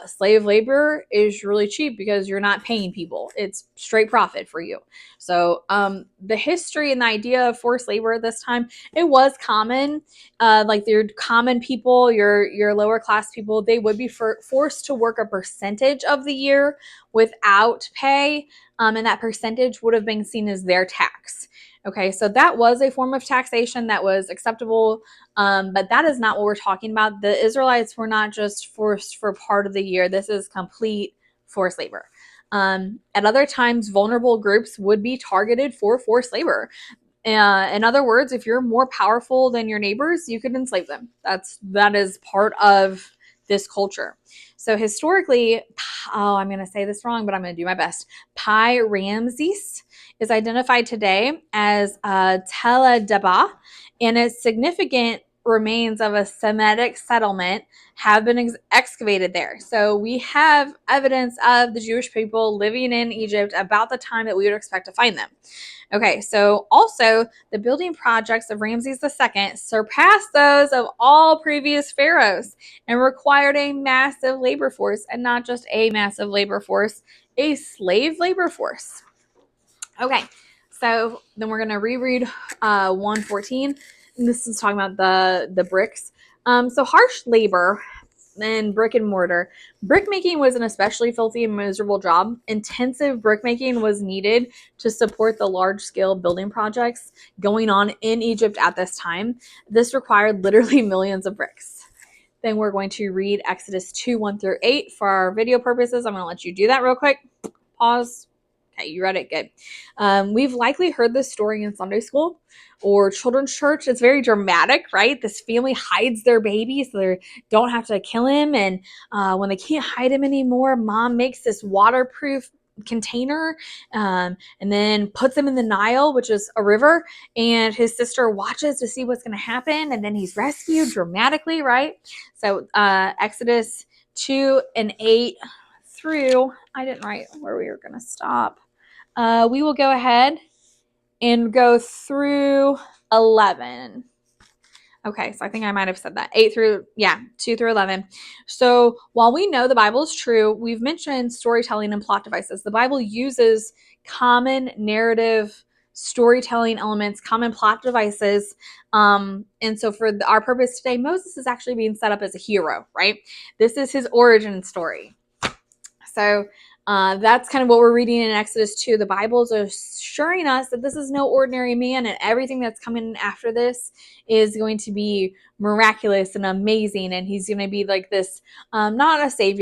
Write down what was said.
slave labor is really cheap because you're not paying people. It's straight profit for you. So the history and the idea of forced labor at this time, it was common. Like your common people, your lower class people, they would be forced to work a percentage of the year without pay, and that percentage would have been seen as their tax. Okay, so that was a form of taxation that was acceptable, but that is not what we're talking about. The Israelites were not just forced for part of the year. This is complete forced labor. At other times, vulnerable groups would be targeted for forced labor. In other words, if you're more powerful than your neighbors, you could enslave them. That is part of this culture. So historically, I'm going to say this wrong, but I'm going to do my best. Pi Ramses is identified today as Tel Deba, and its significant remains of a Semitic settlement have been excavated there. So we have evidence of the Jewish people living in Egypt about the time that we would expect to find them. Okay, so also the building projects of Ramses II surpassed those of all previous pharaohs and required a massive labor force, and not just a massive labor force, a slave labor force. Okay, so then we're going to reread 114. And this is talking about the bricks. So harsh labor and brick and mortar. Brick making was an especially filthy and miserable job. Intensive brick making was needed to support the large-scale building projects going on in Egypt at this time. This required literally millions of bricks. Then we're going to read Exodus 2:1-8 for our video purposes. I'm going to let you do that real quick. Pause. Okay, you read it. Good. We've likely heard this story in Sunday school or children's church. It's very dramatic, right? This family hides their baby so they don't have to kill him. And when they can't hide him anymore, mom makes this waterproof container and then puts him in the Nile, which is a river. And his sister watches to see what's going to happen. And then he's rescued dramatically, right? So Exodus 2:8 through, I didn't write where we were going to stop. We will go ahead and go through 11. Okay, so I think I might have said that. 2-11. So while we know the Bible is true, we've mentioned storytelling and plot devices. The Bible uses common narrative storytelling elements, common plot devices. And so for our purpose today, Moses is actually being set up as a hero, right? This is his origin story. So that's kind of what we're reading in Exodus 2. The Bible is assuring us that this is no ordinary man, and everything that's coming after this is going to be miraculous and amazing, and he's going to be like this, not a savior,